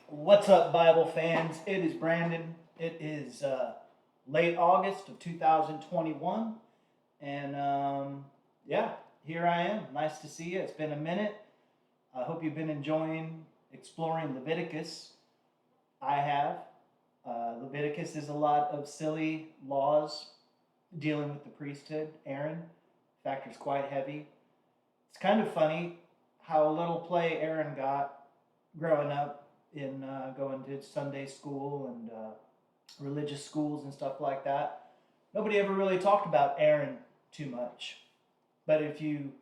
What's up, Bible fans? It is Brandon. It is late August of 2021. And yeah, here I am. Nice to see you. It's been a minute. I hope you've been enjoying exploring Leviticus. I have. Leviticus is a lot of silly laws dealing with the priesthood. Aaron factors quite heavy. It's kind of funny how little play Aaron got growing up in going to Sunday school and religious schools and stuff like that. Nobody ever really talked about Aaron too much. But if you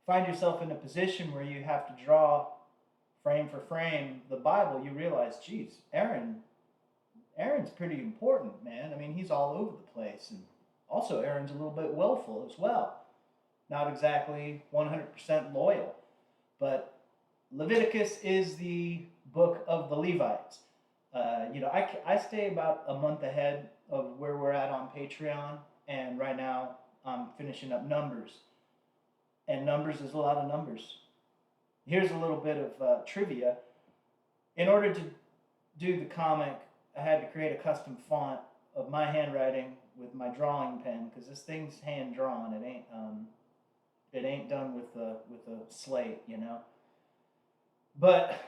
find yourself in a position where you have to draw frame for frame the Bible, you realize, geez, Aaron's pretty important, man. I mean, he's all over the place, and also Aaron's a little bit willful as well. Not exactly 100% loyal, but Leviticus is the book of the Levites. I stay about a month ahead of where we're at on Patreon, and right now I'm finishing up Numbers. And Numbers is a lot of numbers. Here's a little bit of trivia. In order to do the comic, I had to create a custom font of my handwriting with my drawing pen because this thing's hand drawn. It ain't done with a slate, you know. But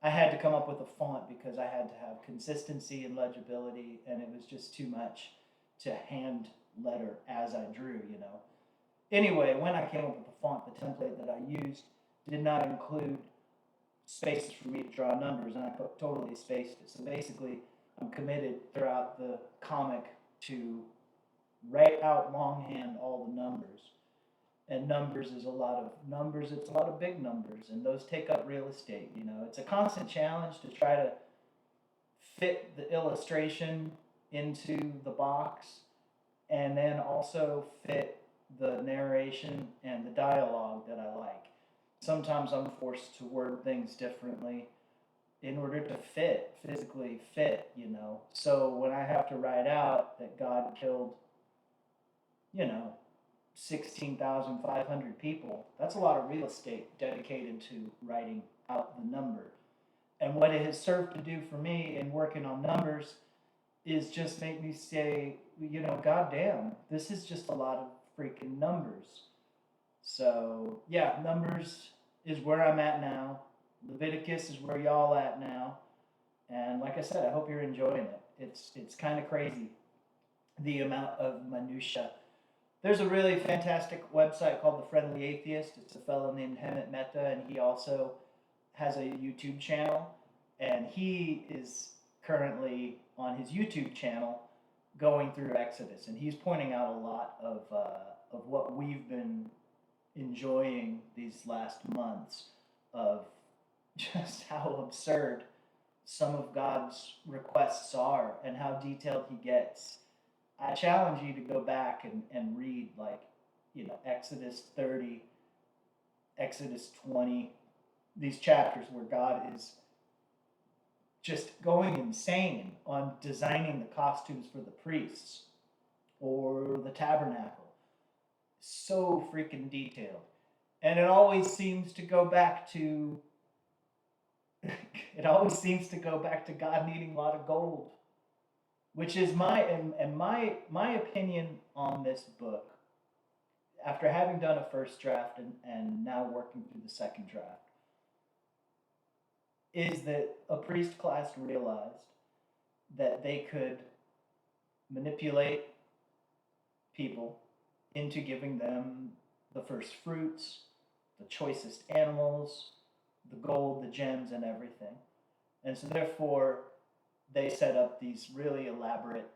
I had to come up with a font because I had to have consistency and legibility, and it was just too much to hand letter as I drew, you know. Anyway, when I came up with the font, the template that I used did not include spaces for me to draw numbers, and I totally spaced it. So basically, I'm committed throughout the comic to write out longhand all the numbers. And numbers is a lot of numbers, it's a lot of big numbers, and those take up real estate, you know. It's a constant challenge to try to fit the illustration into the box and then also fit the narration and the dialogue that I like. Sometimes I'm forced to word things differently in order to physically fit, you know. So when I have to write out that God killed, you know, 16,500 people, that's a lot of real estate dedicated to writing out the number. And what it has served to do for me in working on numbers is just make me say, you know, goddamn, this is just a lot of freaking numbers. So, yeah, numbers is where I'm at now. Leviticus is where y'all at now. And like I said, I hope you're enjoying it. It's kind of crazy, the amount of minutia. There's a really fantastic website called The Friendly Atheist. It's a fellow named Hemet Mehta, and he also has a YouTube channel. And he is currently on his YouTube channel going through Exodus, and he's pointing out a lot of what we've been enjoying these last months of just how absurd some of God's requests are and how detailed he gets. I challenge you to go back and read, like, you know, Exodus 30, Exodus 20, these chapters where God is just going insane on designing the costumes for the priests or the tabernacle. So freaking detailed. And it always seems to go back to God needing a lot of gold, which is my opinion on this book after having done a first draft and now working through the second draft is that a priest class realized that they could manipulate people into giving them the first fruits, the choicest animals, the gold, the gems, and everything. And so therefore they set up these really elaborate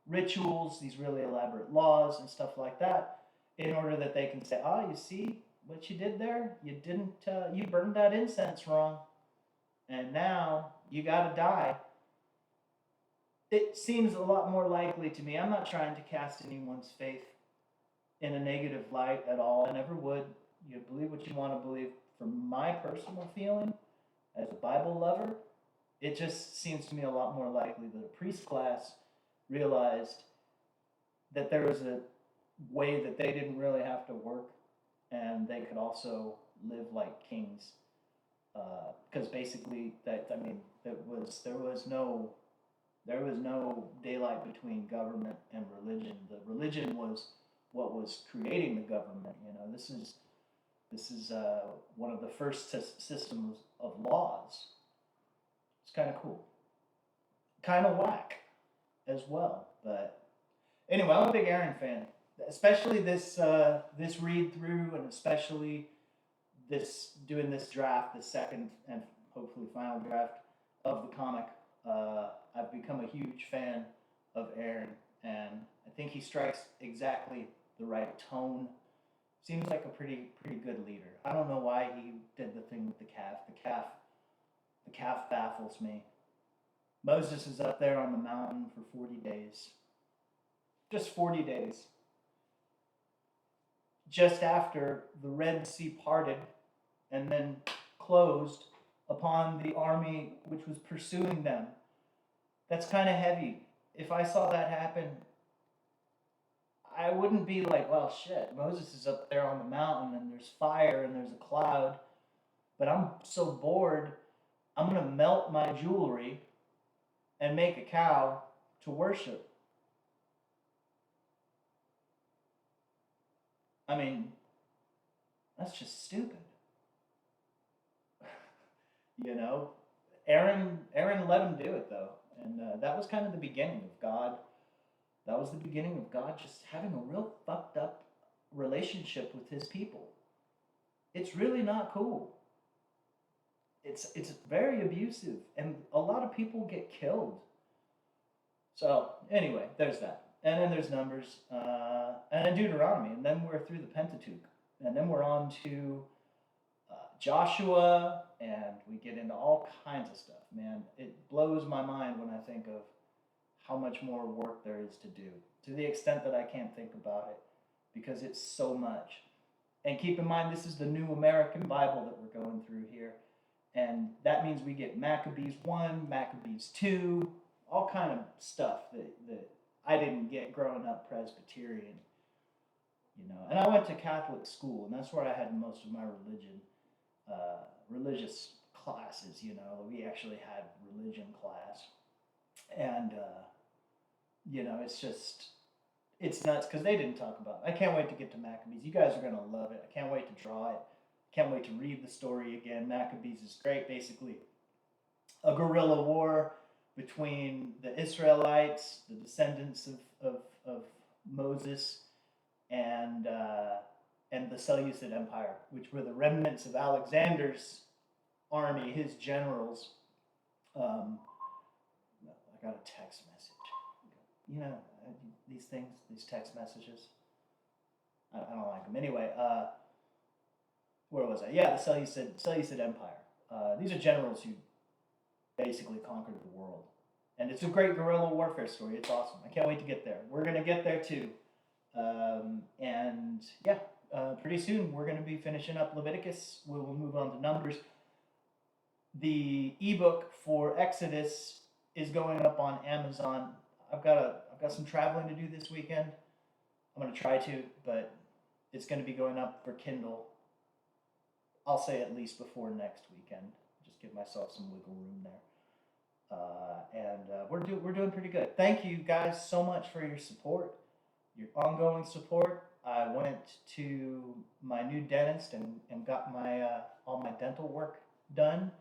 rituals, these really elaborate laws and stuff like that, in order that they can say, you see what you did there? You didn't, you burned that incense wrong, and now you gotta die. It seems a lot more likely to me. I'm not trying to cast anyone's faith in a negative light at all. I never would. You believe what you want to believe. From my personal feeling, as a Bible lover, it just seems to me a lot more likely that a priest class realized that there was a way that they didn't really have to work and they could also live like kings because basically there was no daylight between government and religion. The religion was what was creating the government. This is one of the first systems of laws. It's kind of cool, kind of whack as well. But anyway, I'm a big Aaron fan, especially this read through, and especially doing this draft, the second and hopefully final draft of the comic. I've become a huge fan of Aaron, and I think he strikes exactly the right tone. Seems like a pretty good leader. I don't know why he did the thing with the calf. The calf baffles me. Moses is up there on the mountain for 40 days. Just 40 days. Just after the Red Sea parted and then closed upon the army which was pursuing them. That's kind of heavy. If I saw that happen, I wouldn't be like, well, shit, Moses is up there on the mountain and there's fire and there's a cloud, but I'm so bored, I'm going to melt my jewelry and make a cow to worship. I mean, that's just stupid. Aaron let him do it, though. And that was kind of the beginning of God. That was the beginning of God just having a real fucked up relationship with his people. It's really not cool. It's very abusive, and a lot of people get killed. So anyway, there's that. And then there's Numbers, and then Deuteronomy, and then we're through the Pentateuch. And then we're on to Joshua, and we get into all kinds of stuff, man. It blows my mind when I think of how much more work there is to do, to the extent that I can't think about it, because it's so much. And keep in mind, this is the New American Bible that we're going through here, and that means we get Maccabees 1, Maccabees 2, all kind of stuff that I didn't get growing up Presbyterian, And I went to Catholic school, and that's where I had most of my religious classes. We actually had religion class, and it's nuts because they didn't talk about it. I can't wait to get to Maccabees. You guys are gonna love it. I can't wait to draw it. Can't wait to read the story again. Maccabees is great. Basically, a guerrilla war between the Israelites, the descendants of Moses, and the Seleucid Empire, which were the remnants of Alexander's army, his generals. I got a text message. These text messages. I don't like them. Anyway, where was I? Yeah, the Seleucid Empire. These are generals who basically conquered the world. And it's a great guerrilla warfare story. It's awesome. I can't wait to get there. We're going to get there too. Pretty soon we're going to be finishing up Leviticus. We will move on to Numbers. The ebook for Exodus is going up on Amazon. I've got some traveling to do this weekend. I'm going to try to, but it's going to be going up for Kindle. I'll say at least before next weekend. Just give myself some wiggle room there. We're doing pretty good. Thank you guys so much for your support, your ongoing support. I went to my new dentist and got my all my dental work done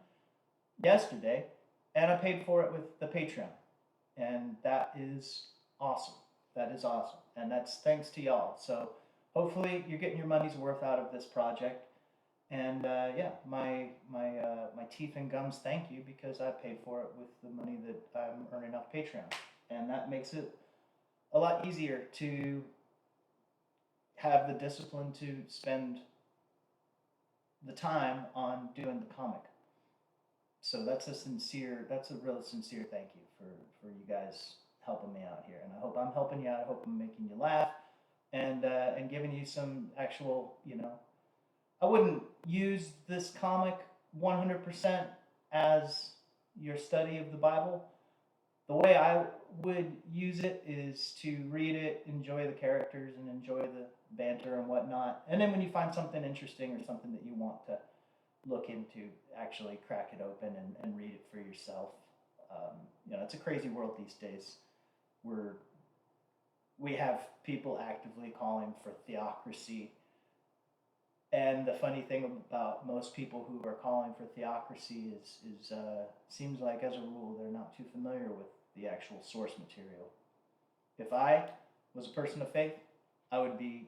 yesterday, and I paid for it with the Patreon, and that is awesome. That is awesome, and that's thanks to y'all. So hopefully you're getting your money's worth out of this project. And my teeth and gums thank you, because I paid for it with the money that I'm earning off Patreon. And that makes it a lot easier to have the discipline to spend the time on doing the comic. So that's a real sincere thank you for you guys helping me out here. And I hope I'm helping you out. I hope I'm making you laugh and giving you some actual, I wouldn't use this comic 100% as your study of the Bible. The way I would use it is to read it, enjoy the characters, and enjoy the banter and whatnot. And then when you find something interesting or something that you want to look into, actually crack it open and read it for yourself. It's a crazy world these days. We have people actively calling for theocracy. And the funny thing about most people who are calling for theocracy is seems like as a rule they're not too familiar with the actual source material. If I was a person of faith, I would be.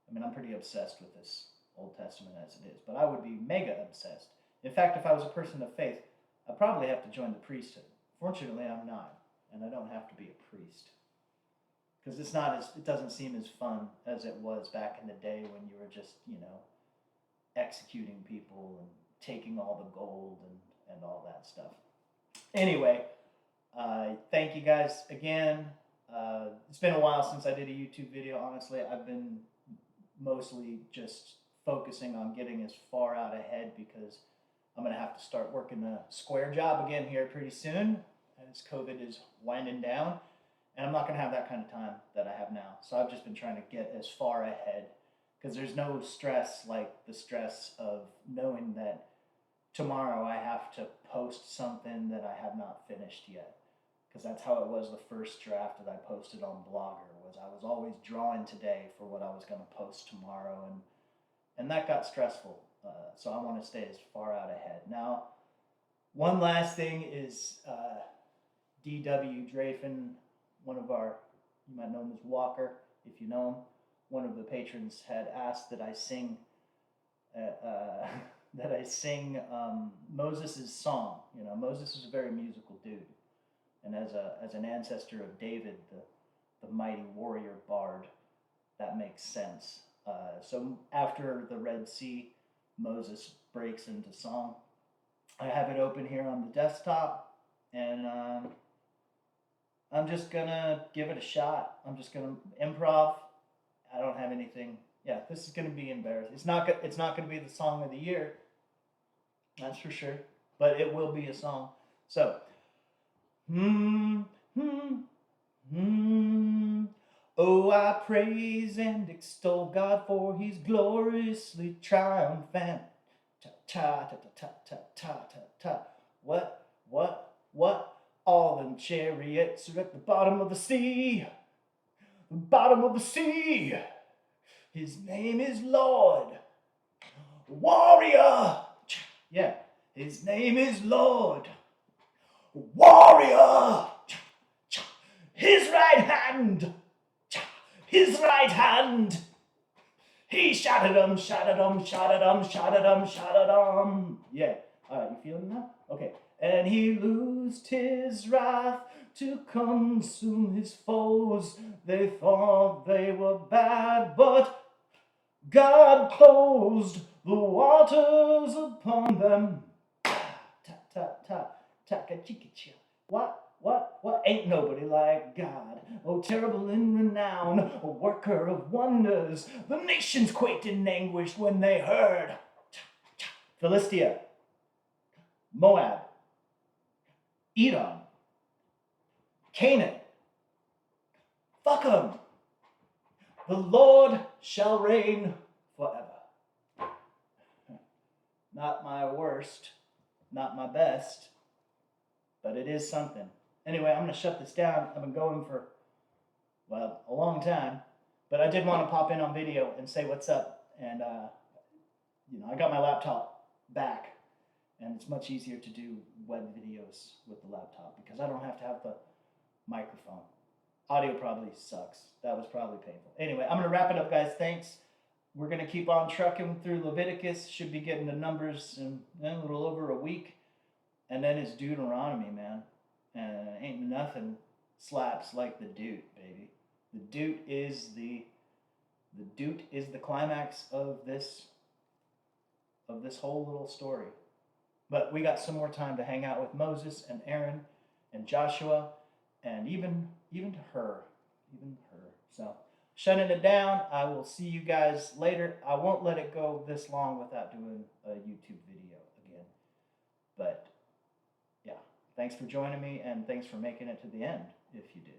I mean, I'm pretty obsessed with this Old Testament as it is, but I would be mega obsessed. In fact, if I was a person of faith, I'd probably have to join the priesthood. Fortunately, I'm not, and I don't have to be a priest. Because it doesn't seem as fun as it was back in the day when you were just, executing people and taking all the gold and all that stuff. Anyway, thank you guys again. It's been a while since I did a YouTube video, honestly. I've been mostly just focusing on getting as far out ahead because I'm going to have to start working a square job again here pretty soon as COVID is winding down. And I'm not going to have that kind of time that I have now. So I've just been trying to get as far ahead because there's no stress like the stress of knowing that tomorrow I have to post something that I have not finished yet. Because that's how it was the first draft that I posted on Blogger, was I was always drawing today for what I was going to post tomorrow, and that got stressful. So I want to stay as far out ahead. Now, one last thing is D.W. Drafin, one of our, you might know him as Walker, if you know him, one of the patrons had asked that I sing Moses' song. Moses is a very musical dude. And as an ancestor of David, the mighty warrior bard, that makes sense. So after the Red Sea, Moses breaks into song. I have it open here on the desktop, and I'm just gonna give it a shot. I'm just gonna improv. I don't have anything. Yeah, this is gonna be embarrassing. It's not gonna be the song of the year. That's for sure. But it will be a song. So. Oh, I praise and extol God, for He's gloriously triumphant. Ta ta ta ta ta ta ta ta. What? All them chariots are at the bottom of the sea. The bottom of the sea. His name is Lord. Warrior. Yeah, His name is Lord. Warrior! His right hand! His right hand! He shot-a-dum, shot-a-dum, shot-a-dum, shot-a-dum, shot-a-dum. Yeah. Alright, you feeling that? Okay. And He loosed His wrath to consume His foes. They thought they were bad, but God closed the waters upon them. Ta-ta-ta. What? Ain't nobody like God. Oh, terrible in renown, a worker of wonders. The nations quaked in anguish when they heard. Philistia, Moab, Edom, Canaan. Fuck 'em. The Lord shall reign forever. Not my worst, not my best, but it is something. Anyway, I'm going to shut this down. I've been going for, a long time. But I did want to pop in on video and say what's up. And, I got my laptop back. And it's much easier to do web videos with the laptop because I don't have to have the microphone. Audio probably sucks. That was probably painful. Anyway, I'm going to wrap it up, guys. Thanks. We're going to keep on trucking through Leviticus. Should be getting the numbers in a little over a week. And then it's Deuteronomy, man. And ain't nothing slaps like the Deut, baby. The Deut is the climax of this whole little story. But we got some more time to hang out with Moses and Aaron and Joshua and even her. So shutting it down. I will see you guys later. I won't let it go this long without doing a YouTube video again. But yeah, thanks for joining me, and thanks for making it to the end if you did.